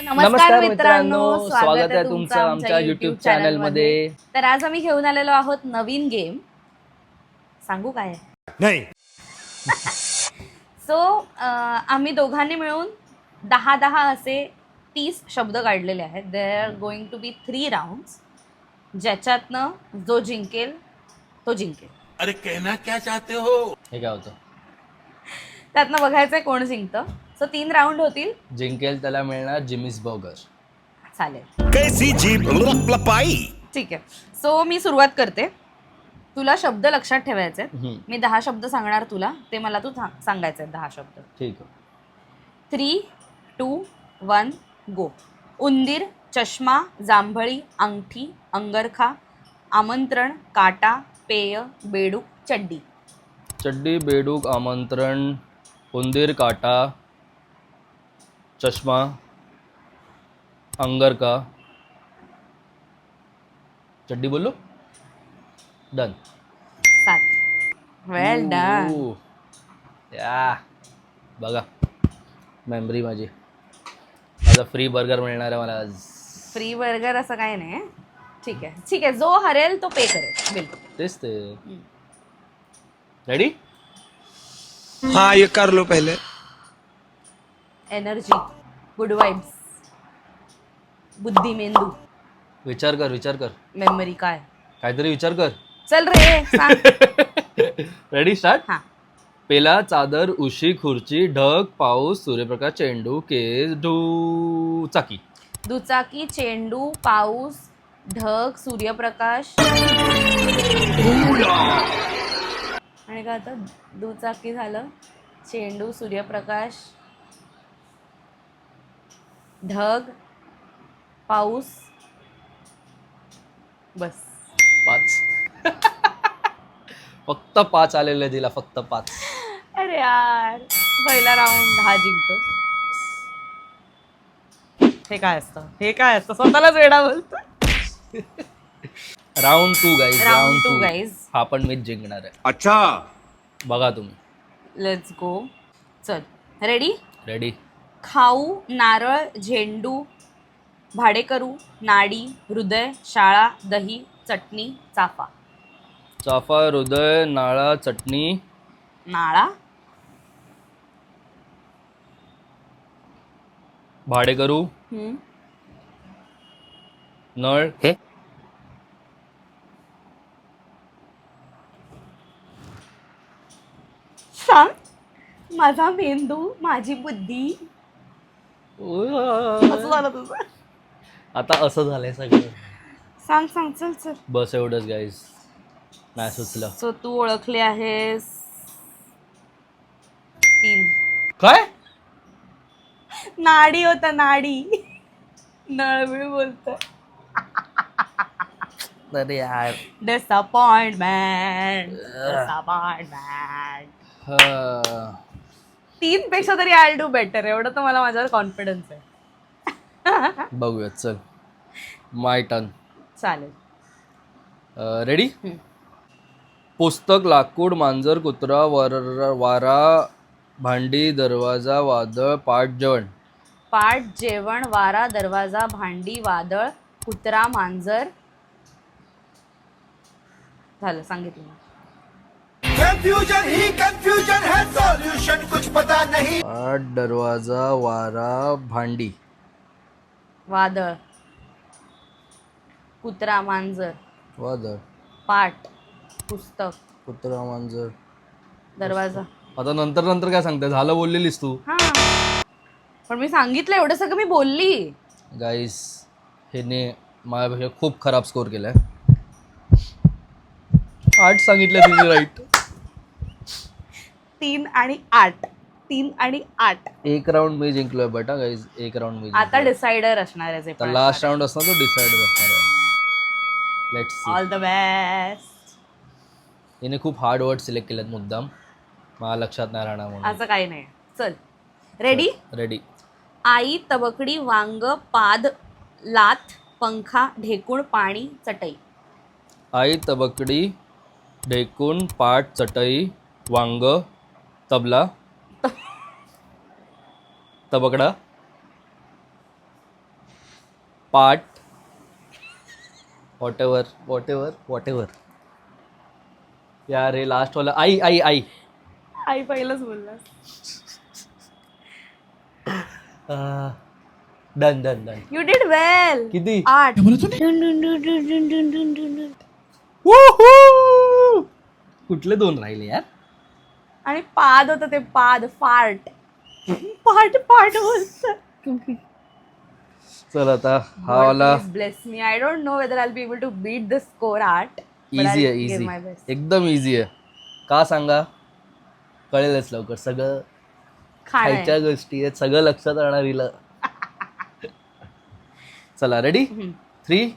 नमस्कार मित्रांनो, स्वागत आहे तुमचं आमच्या YouTube चॅनलमध्ये. तर आज आम्ही घेऊन आलेलो आहोत नवीन गेम. सांगू काय नाही. सो आम्ही दोघांनी मिळून 10-10 असे 30 शब्द काढलेले आहेत. There are going to be 3 rounds, ज्याच्यातनं जो जिंकेल तो जिंकेल. अरे कहना क्या चाहते हो? हे काय होतं? त्यातनं बघायचंय कोण जिंकतं. सो 3 राऊंड होतील. जिंकेल त्याला मिळणार जिमीज बर्गर. चालेल. कैसी जीभ लपाई. ठीक आहे. सो मी सुरुवात करते. तुला शब्द लक्षात ठेवायचे आहेत. मी 10 शब्द सांगणार तुला, ते मला तू सांगायचे आहेत 10 शब्द. ठीक आहे. 3, 2, 1 गो. उंदीर, चष्मा, जांभळी, अंगठी, अंगरखा, आमंत्रण, काटा, पेय, बेडूक, चड्डी. चड्डी, बेडूक, आमंत्रण, उंदीर, काटा, चष्मा, अंगरका, चड्डी बोललो. डन. 7. वेल डन. या बघा मेमरी माझी. माझा फ्री बर्गर मिळणार आहे मला आज. फ्री बर्गर असं काही नाही. ठीक आहे, ठीक आहे. जो हरेल तो पे करेल बिल. तेच ते. रेडी? हाँ ये कर लो पहले. एनर्जी, गुड वाइब्स, बुद्धी, मेंदू, विचार कर. मेमरी. काय काहीतरी विचार कर. चल रे सांग. Ready start. हा. पेला, चादर, उशी, खुर्ची, ढग, पाऊस, सूर्यप्रकाश, चेंडू, केस, चाकी. दुचाकी, चेंडू, पाऊस, ढग, सूर्यप्रकाश. आणि काय आता? दुचाकी झालं, चेंडू, सूर्यप्रकाश, ढग, पाऊस. बस 5. फक्त 5 आलेले दिला, फक्त 5. अरे यार, पहिला राऊंड हा जिंकतो. हे काय असतं स्वतःलाच वेडा बोलतो. Round 2 guys. Round 2 guys. हा पण मीच जिंकणार आहे. अच्छा. बघा तुम्ही. Let's go. चल रेडी. रेडी. खाऊ, नारळ, झेंडू, भाडेकरू, नाडी, हृदय, शाळा, दही, चटणी, चाफा. चाफा, हृदय, नाळा, चटणी, नाळा, भाडेकरू, नळ. हे सांग. माझा मेंदू, माझी बुद्धी. असं झालं तुझं. आता असं झालंय सगळं. सांग चल. बस एवढंच गाईज. नाही सुचलं. सो तू ओळखले आहेस 3. काय? नाडी होता, नाडी. नळबिळ बोलतोय. अरे यार. डिसअपॉइंटमेंट. 3 पेक्षा तरी आय डू बेटर, एवढं तर मला माझ्यावर कॉन्फिडन्स आहे. बघूया. चल माय टर्न. चालेल. रेडी. पुस्तक, लाकूड, मांजर, कुत्रा, वारा, भांडी, दरवाजा, वादळ, पाट, जेवण. पाट, जेवण, वारा, दरवाजा, भांडी, वादळ, कुत्रा, मांजर. झालं, सांगितलं. कंफ्यूजन ही कंफ्यूजन है, सॉल्यूशन कुछ पता नहीं. पाट, दरवाजा, वारा, भांडी, वादळ, कुत्रा, मांजर, वादळ, पाट, पुस्तक, कुत्रा, मांजर, दरवाजा. आता नंतर काय सांगते? झालं बोललेलीस तू. हा, पण मी सांगितलं एवढं सगळं मी बोलली. गाईस, ह्याने माझ्यापेक्षा खूप खराब स्कोर केलाय. 8 सांगितलं तिने. राईट. 3 आणि 8. 3 आणि 8. एक राऊंड मी जिंकलोय बेटा गाईज. एक राऊंड मी आता डिसाइडर असणार आहे. तर लास्ट राऊंड असणार, तो डिसाइडर असणार आहे. Let's see. All the best. हिने खूप हार्ड वर्ड सिलेक्ट केलेत मुद्दाम, मला लक्षात नाही राहणार म्हणून. असं काही नाही. चल रेडी. रेडी. आई, तबकडी, वांग, पाद, लाथ, पंखा, ढेकूण, पाणी, चटई. आई, तबकडी, ढेकून, पाट, चटई, वांग, तबला, तबकडा, पार्ट वॉट एवर यार हे लास्ट वाला आई आई आई आई पहिलंच बोलला. Done done done. You did well. किती 8. Woohoo! कुठले 2 राहिले यार. आणि पाद होतं ते पाद फार्ट पार्ट बोलत. चल आता हा वाला bless me. I don't know whether I be able to beat the score 8. Easy आहे इझी एकदम इझी आहे. का सांगा कळेलच लवकर. सगळं खायच्या गोष्टी आहेत सगळं लक्षात राहणार हिला. चला रेडी 3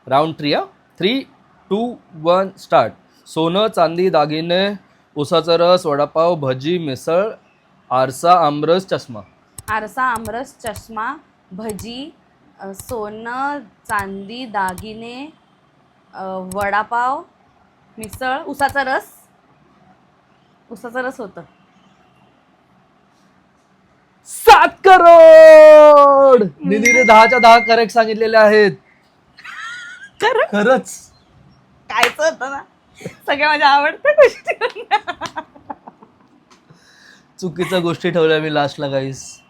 राऊंड 3 3 2 1 स्टार्ट. सोनं चांदी दागिने उसाचा रस वडापाव भजी मिसळ आरसा आमरस चष्मा. आरसा आमरस चष्मा भजी सोनं चांदी दागिने वडापाव मिसळ उसाचा रस होतं. 7 करोड. निधीने 10च्या 10 करेक्ट सांगितलेले आहेत. खरंच कायच होतं ना सगळ्या माझ्या आवडत्या गोष्टी. चुकीच्या गोष्टी ठेवल्या मी लास्टला गाईस.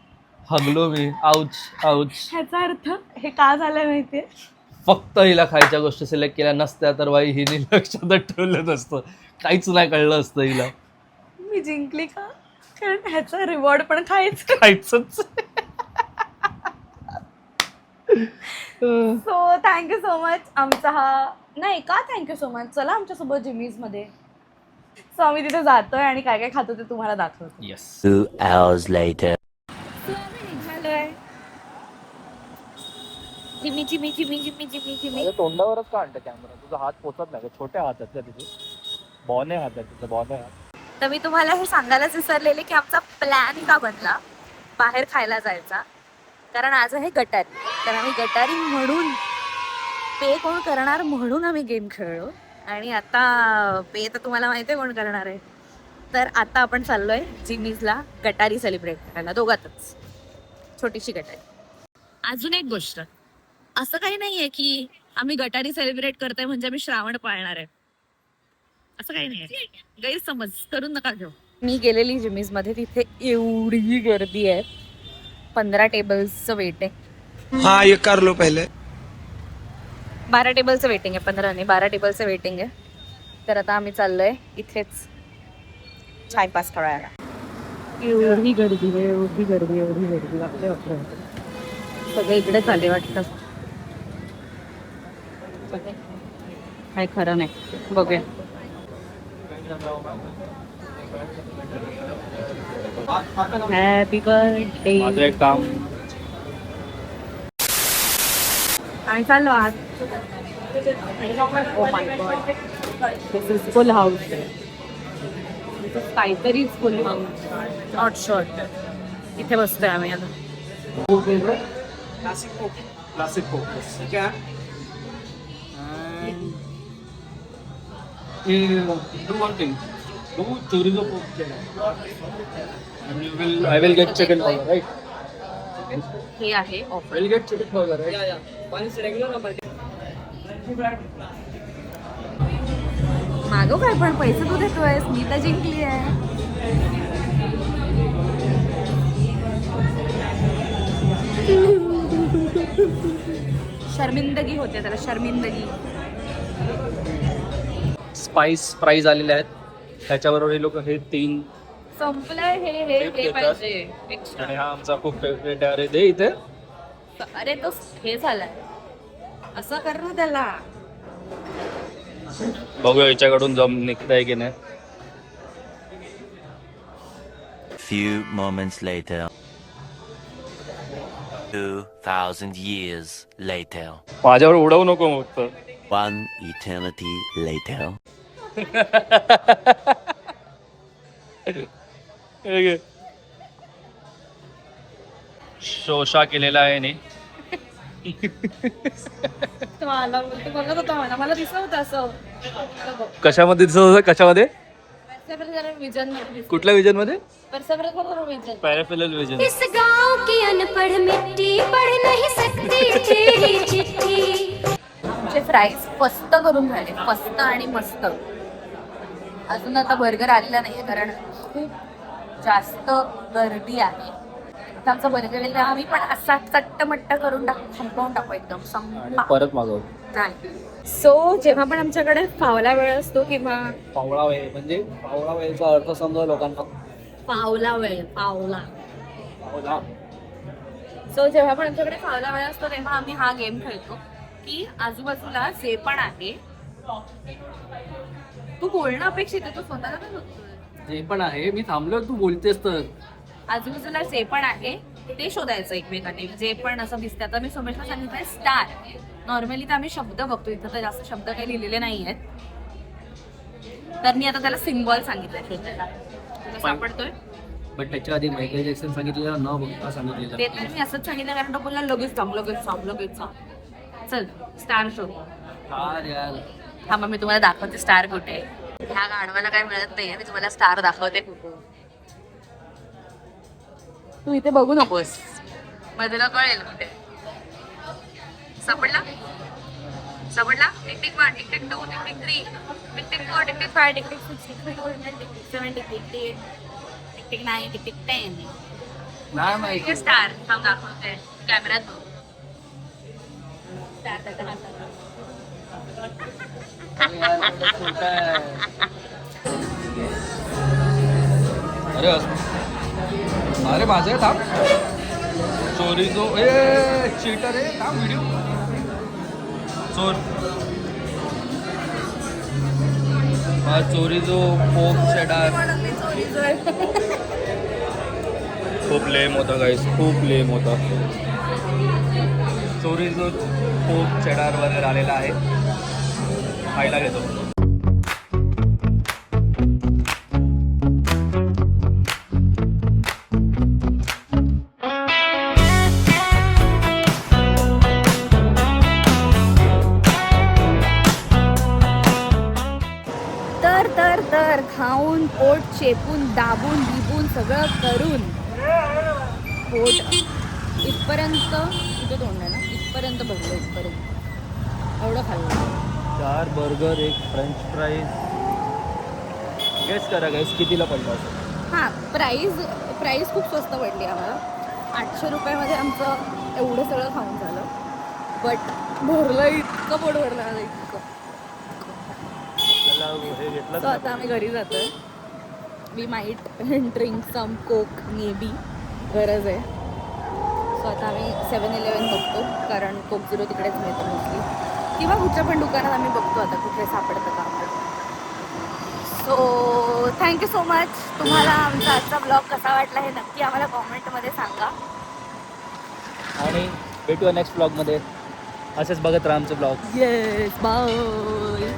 हगलो मी. Ouch ouch. ह्याचा अर्थ हे का झालंय माहितीये. फक्त हिला खायच्या गोष्टी सिलेक्ट केल्या नसत्या तर बाई हिने लक्षातच ठेवलं नसतं. काहीच नाही कळलं असतं हिला. मी जिंकली का कारण ह्याचा रिवॉर्ड पण खायचं. खायचंच. So thank you so much. आमचा हा नाही का थँक्यू सो मच. चला आमच्यासोबत जिमीज मध्ये. सो आम्ही तिथे जातोय आणि काय काय खातो ते तुम्हाला दाखवतो. येस. 2 hours later. माझ्या तोंडावरच का आणतं कॅमेरा. तुझा हात पोचत नाही. छोटे हात आहेत का तुझे. बॉने हात आहेत तुझे बॉने हात. तर मी तुम्हाला हे सांगायलाच विसरलेले की आमचा प्लॅन का बनला बाहेर खायला जायचा. कारण आज आहे गटारी. तर आम्ही गटारी म्हणून पे कोण करणार म्हणून आम्ही गेम खेळलो. आणि आता पे तर तुम्हाला माहिती आहे कोण करणार आहे. तर आता आपण चाललोय जिमीजला गटारी सेलिब्रेट करायला दोघातच. छोटीशी गटारी. अजून एक गोष्ट असं काही नाहीये की आम्ही गटारी सेलिब्रेट करतोय म्हणजे आम्ही श्रावण पाळणार आहे. असं काही नाहीये. गैरसमज करून नका घेऊ. मी गेलेली जिमीज मध्ये तिथे एवढी गर्दी आहे. 15 टेबल्सचं वेट आहे. हाँ ये कर लो पहले. 12 टेबलचं वेटिंग आहे. 15 नाही 12 टेबलचं वेटिंग आहे. तर आता आम्ही चाललोय इथेच टाइमपास करायला. एवढी गर्दी आहे एवढी गर्दी एवढी गर्दी. आपल्या सगळे इकडे चालले वाटतं. काय खरं नाही. बघूया. Happy birthday. माझं एक काम. आणि चाललो आज. Oh my God this is full house. This is काहीतरी फुल हाऊस. Not short. इथे बसतोय आम्ही आता. क्लासिक ठीक आहे. Do one thing. Do chorizo pork and I will get chicken burger, right? हे आहे offer. I'll get chicken burger, right? Yeah. One is regular or multi? मागव काय पण पैसे तू देतोयस. मी तर जिंकली आहे. शर्मिंदगी होते त्याला शर्मिंदगी. स्पाइस प्राइस आलेले आहेत. त्याच्याबरोबर हे लोक हे 3 संपलंय हे पाहिजे एक्स्ट्रा. आणि हा आमचा खूप फेवरेट आहे. अरे दे इथे. अरे तो हे झालाय असं कर ना त्याला. बघूया याच्याकडून जम निघताय की नाही. Few moments later. 2,000 years later. माझ्यावर उडवू नको फक्त. 1 eternity later. शोषा केलेला आहे नी. मला बोलत होता मला दिसत होतं असं. कशामध्ये दिसत होतं. कशामध्ये. विजन कुठल्या विजन मध्ये. Vision पॅराफिलल vision. इस गांव की अनपढ़ मिट्टी पढ़ नहीं सकती तेरी प्राइस फस्त करून झाले, फस्त आणि मस्त. अजून आता बर्गर आलेला नाहीये कारण खूप जास्त गर्दी आहे. आता आमचा बर्गर येईल आम्ही पण असा चट्टमट्ट करून संपवून टाकू एकदम आणि संपा. परत मागव. सो जेव्हा पण आमच्याकडे फावला वेळ असतो किंवा पावळा वेळ म्हणजे पावळा वेळचा अर्थ समजा लोकांना. पावला वेळ पावला पावळा. सो जेव्हा पण आमच्याकडे फावला वेळ असतो तेव्हा आम्ही हा गेम खेळतो की आजूबाजूला जे पण आहे, तू बोलणं अपेक्षित आहे, तू स्वतःला काय बोलतोय, जे पण आहे मी थांबलो तू बोलतेस तर. आजूबाजूला जे पण आहे ते शोधायचं एकमेकांनी. जे पण असं दिसतं, आता मी सोमेशला सांगितलंय स्टार. नॉर्मली तर आम्ही शब्द बघतो, इथं तर जास्त शब्द काही लिहिलेले नाही आहेत, तर मी आता त्याला सिम्बॉल सांगितलंय शोधायला. तुला सापडतोय? बट त्याच्या आधी मायकल जॅक्सन सांगितलेलं न बघता सांगितलेलं. ते तर मी असंच सांगितलं कारण तो बोलला लगेच सांग लगेच सांग लगेच सांग. चल स्टार शोध. यार थांबा मी तुम्हाला दाखवते स्टार कुठे आहे. ह्या गाढवाला काय मिळत नाहीये, मी तुम्हाला स्टार दाखवते कुठे. तू इथे बघू नकोस, मग तुला कळेल कुठे. सापडला सापडला. Tick 1, tick 2, tick 3, tick 4, tick 5, tick 6, tick 7, tick 8, tick 9, tick 10. नाही माहिती. स्टार थांब दाखवते कॅमेऱ्यात बघ. स्टार त्याच्या हातात. अरे अरे माझं आहे थांब. चोरी जो ए चीटर आहे थांब. व्हिडिओ चोर हा चोरी जो पोप चेडार खूप लेम होता गाईस, खूप लेम होता. चोरी जो पोप चेडार वगैरे आलेला आहे, खायला घेतो. तर खाऊन पोट चेपून दाबून बिबून सगळं करून पोट इथपर्यंत, इथं तोंड आहे ना, इथपर्यंत भरलं. इथपर्यंत एवढं खाल्लं. 4 बर्गर, 1 फ्रेंच फ्राईज. गेस करा गाईस कितीला पडलं असेल. हां, प्राईस खूप स्वस्त पडली आम्हाला. 800 रुपयामध्ये आमचं एवढं सगळं खाऊन झालं. बट भरलं, इतकं पोट भरलं माझं, इतकं. आपल्याला हे घेतलं सो आता आम्ही घरी जातोय. We might drink some coke, may be गरज आहे. सो आता आम्ही 7-Eleven बघतो कारण कोक झिरो तिकडेच मिळतं मोस्टली, किंवा कुठच्या पण दुकानात आम्ही बघतो आता कुठे सापडतं का. So thank you so much. तुम्हाला आमचा आजचा ब्लॉग कसा वाटला हे नक्की आम्हाला कॉमेंटमध्ये सांगा. आणि भेटूया नेक्स्ट ब्लॉगमध्ये. असेच बघत राहा आमचे ब्लॉग. Yes, bye.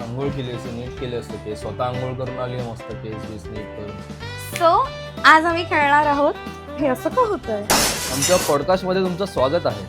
आंघोळ केली असते, नीट केली असते केस. स्वतः आंघोळ करून आली मस्त केस नीट करून. सो आज आम्ही खेळणार आहोत. हे असं का होतंय? आमच्या पॉडकास्टमध्ये तुमचं स्वागत आहे.